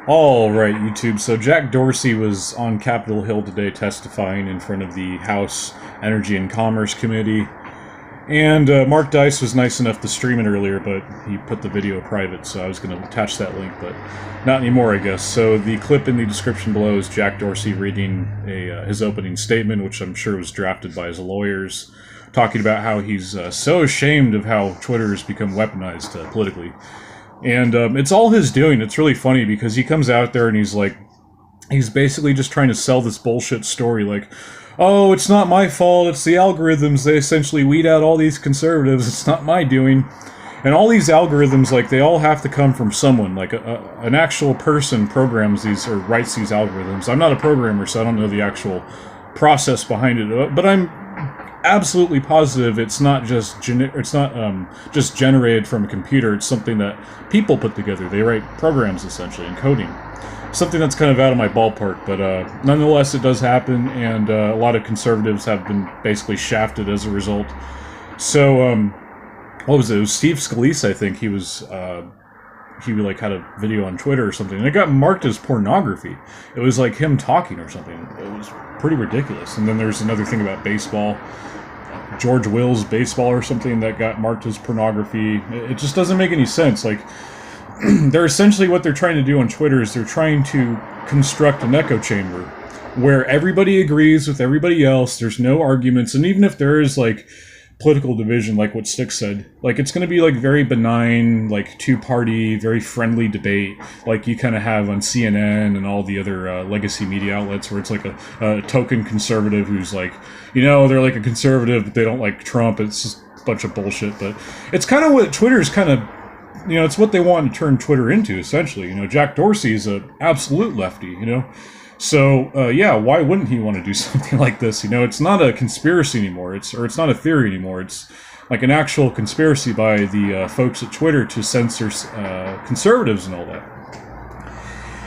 All right, YouTube. So Jack Dorsey was on Capitol Hill today testifying in front of the House Energy and Commerce Committee. And Mark Dice was nice enough to stream it earlier, but he put the video private, so I was going to attach that link, but not anymore, I guess. So the clip in the description below is Jack Dorsey reading his opening statement, which I'm sure was drafted by his lawyers, talking about how he's so ashamed of how Twitter has become weaponized politically. And it's all his doing. It's really funny because he comes out there and he's basically just trying to sell this bullshit story like, oh, it's not my fault, it's the algorithms, they essentially weed out all these conservatives, it's not my doing. And all these algorithms, like, they all have to come from someone, like an actual person programs these, or writes these algorithms. I'm not a programmer, so I don't know the actual process behind it, but I'm absolutely positive it's not just just generated from a computer. It's something that people put together. They write programs, essentially, and coding. Something that's kind of out of my ballpark, but nonetheless, it does happen, and a lot of conservatives have been basically shafted as a result. So, what was it? It was Steve Scalise, I think. He like had a video on Twitter or something, and it got marked as pornography. It was like him talking or something. It was pretty ridiculous. And then there's another thing about baseball. George Will's baseball or something that got marked as pornography. It just doesn't make any sense. Like, they're essentially, what they're trying to do on Twitter is they're trying to construct an echo chamber where everybody agrees with everybody else. There's no arguments, and even if there is like political division, like what Stick said, like, it's going to be like very benign, like two-party, very friendly debate, like you kind of have on CNN and all the other legacy media outlets, where it's like a token conservative who's like, they're like a conservative, but they don't like Trump. It's just a bunch of bullshit. But it's kind of what Twitter's kind of, it's what they want to turn Twitter into, essentially. Jack Dorsey is an absolute lefty, So, yeah, why wouldn't he want to do something like this? It's not a conspiracy anymore. It's not a theory anymore. It's like an actual conspiracy by the folks at Twitter to censor conservatives and all that.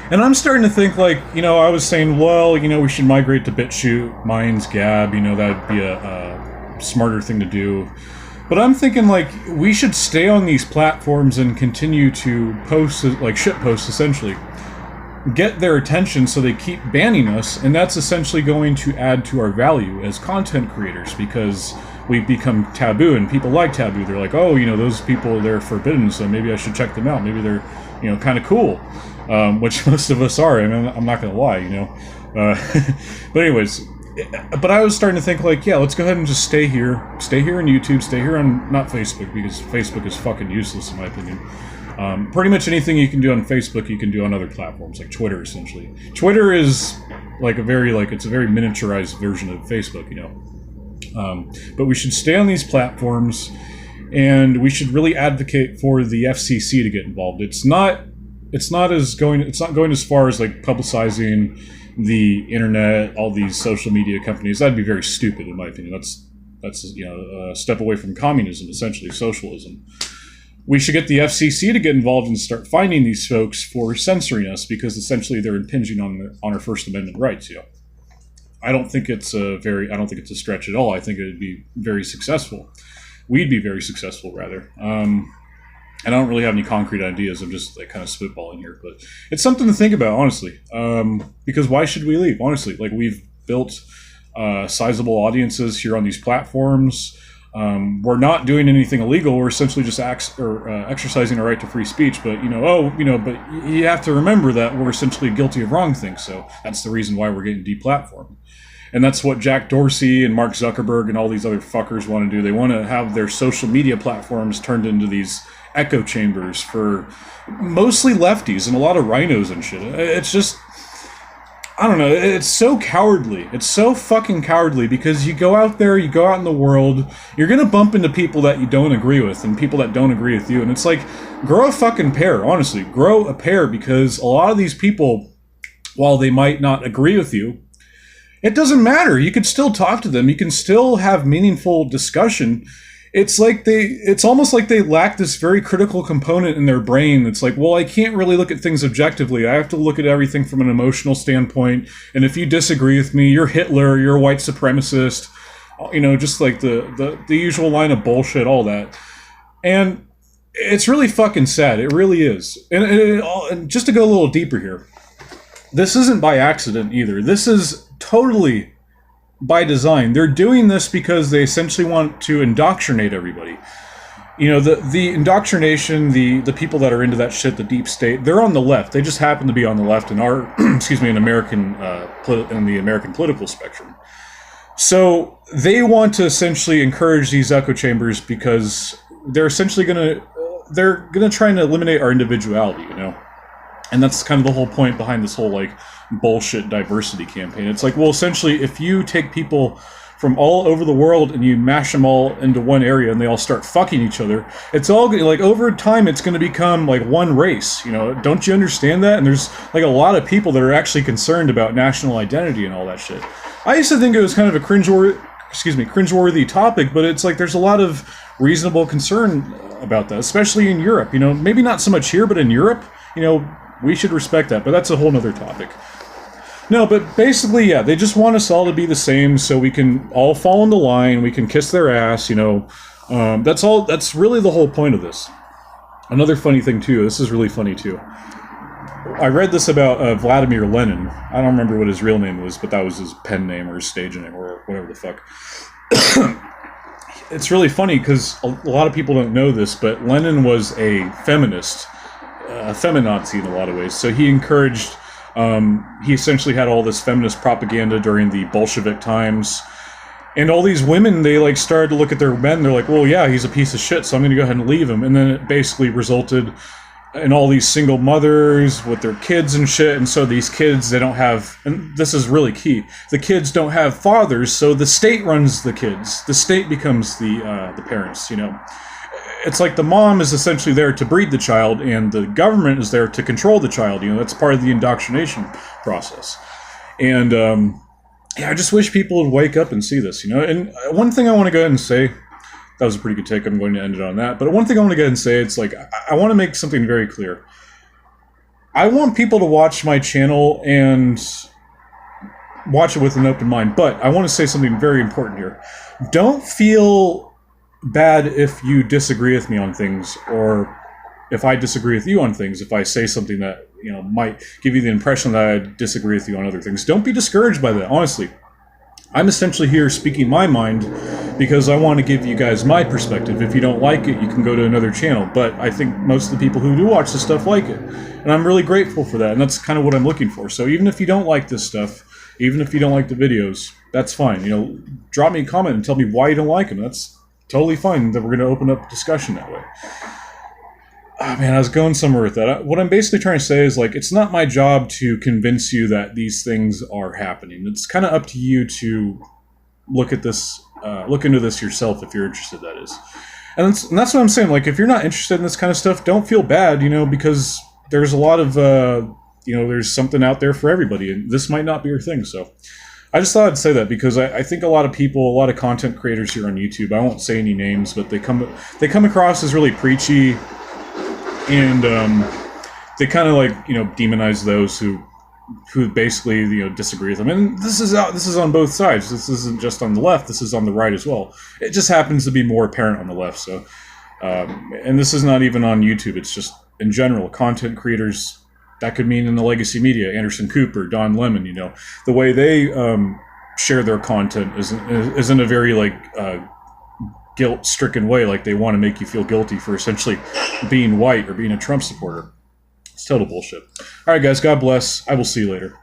And I'm starting to think, like, I was saying, well, we should migrate to BitChute, Minds, Gab, that'd be a smarter thing to do. But I'm thinking, like, we should stay on these platforms and continue to post, like, shitpost, essentially. Get their attention so they keep banning us, and that's essentially going to add to our value as content creators, because we've become taboo, and people like taboo. They're like, oh, those people, they're forbidden, so maybe I should check them out. Maybe they're, kind of cool, which most of us are. I mean, I'm not going to lie, But anyways, but I was starting to think, like, yeah, let's go ahead and just stay here on YouTube, stay here on, not Facebook, because Facebook is fucking useless, in my opinion. Pretty much anything you can do on Facebook, you can do on other platforms, like Twitter, essentially. Twitter is like it's a very miniaturized version of Facebook, But we should stay on these platforms, and we should really advocate for the FCC to get involved. It's not going as far as, like, publicizing the internet, all these social media companies. That'd be very stupid, in my opinion. That's a step away from communism, essentially, socialism. We should get the FCC to get involved and start finding these folks for censoring us, because essentially they're impinging on our First Amendment rights. I don't think it's a stretch at all. I think it would be very successful. We'd be very successful, rather. And I don't really have any concrete ideas. I'm just, like, kind of spitballing here, but it's something to think about, honestly. Because why should we leave? Honestly, like, we've built sizable audiences here on these platforms. We're not doing anything illegal. We're essentially just exercising our right to free speech. But but you have to remember that we're essentially guilty of wrong things. So that's the reason why we're getting deplatformed. And that's what Jack Dorsey and Mark Zuckerberg and all these other fuckers want to do. They want to have their social media platforms turned into these echo chambers for mostly lefties and a lot of rhinos and shit. It's just, I don't know, it's so cowardly. It's so fucking cowardly, because you go out there, you go out in the world, you're gonna bump into people that you don't agree with, and people that don't agree with you, and it's like, grow a fucking pair, honestly. Grow a pair, because a lot of these people, while they might not agree with you, it doesn't matter. You could still talk to them. You can still have meaningful discussion. It's almost like they lack this very critical component in their brain. It's like, well, I can't really look at things objectively. I have to look at everything from an emotional standpoint. And if you disagree with me, you're Hitler, you're a white supremacist, just like the usual line of bullshit, all that. And It's really fucking sad. It really is. And just to go a little deeper here, this isn't by accident either. This is totally by design. They're doing this because they essentially want to indoctrinate everybody. You know, the indoctrination, the people that are into that shit, the deep state, they're on the left. They just happen to be on the left in our, excuse me, in the American political spectrum. So they want to essentially encourage these echo chambers because they're essentially they're gonna try and eliminate our individuality, you know? And that's kind of the whole point behind this whole, like, bullshit diversity campaign. It's like, well, essentially, if you take people from all over the world and you mash them all into one area and they all start fucking each other, it's all like over time it's going to become like one race, you know? Don't you understand that? And there's like a lot of people that are actually concerned about national identity and all that shit. I used to think it was kind of a cringeworthy topic, but it's like there's a lot of reasonable concern about that, especially in Europe. You know, maybe not so much here, but in Europe, you know, we should respect that, but that's a whole nother topic. No, but basically, yeah, they just want us all to be the same so we can all fall in the line, we can kiss their ass, you know. That's really the whole point of this. Another funny thing, too, this is really funny, too. I read this about Vladimir Lenin. I don't remember what his real name was, but that was his pen name or his stage name or whatever the fuck. It's really funny because a lot of people don't know this, but Lenin was a feminist, a feminazi in a lot of ways. So he encouraged... he essentially had all this feminist propaganda during the Bolshevik times. And all these women, they like started to look at their men, they're like, well, yeah, he's a piece of shit, so I'm going to go ahead and leave him. And then it basically resulted in all these single mothers with their kids and shit. And so these kids, they don't have, and this is really key, the kids don't have fathers, so the state runs the kids. The state becomes the parents, you know. It's like the mom is essentially there to breed the child, and the government is there to control the child. You know, that's part of the indoctrination process. And yeah, I just wish people would wake up and see this. You know, and one thing I want to go ahead and say, that was a pretty good take. I'm going to end it on that. But one thing I want to go ahead and say, it's like I want to make something very clear. I want people to watch my channel and watch it with an open mind. But I want to say something very important here. Don't feel bad if you disagree with me on things, or if I disagree with you on things, if I say something that, you know, might give you the impression that I disagree with you on other things. Don't be discouraged by that, honestly. I'm essentially here speaking my mind because I want to give you guys my perspective. If you don't like it, you can go to another channel, but I think most of the people who do watch this stuff like it, and I'm really grateful for that, and that's kind of what I'm looking for. So even if you don't like this stuff, even if you don't like the videos, that's fine. You know, drop me a comment and tell me why you don't like them. That's totally fine, that we're going to open up discussion that way. Oh, man, I was going somewhere with that. What I'm basically trying to say is, like, it's not my job to convince you that these things are happening. It's kind of up to you to look at this, look into this yourself if you're interested, that is. And that's what I'm saying. Like, if you're not interested in this kind of stuff, don't feel bad, you know, because there's a lot of, you know, there's something out there for everybody, and this might not be your thing, so... I just thought I'd say that because I think a lot of people, a lot of content creators here on YouTube, I won't say any names, but they come across as really preachy, and they kind of like, you know, demonize those who basically, you know, disagree with them. And this is on both sides. This isn't just on the left. This is on the right as well. It just happens to be more apparent on the left. So, and this is not even on YouTube. It's just in general, content creators. That could mean in the legacy media, Anderson Cooper, Don Lemon, you know, the way they share their content isn't a very, like, guilt-stricken way, like they want to make you feel guilty for essentially being white or being a Trump supporter. It's total bullshit. All right, guys, God bless. I will see you later.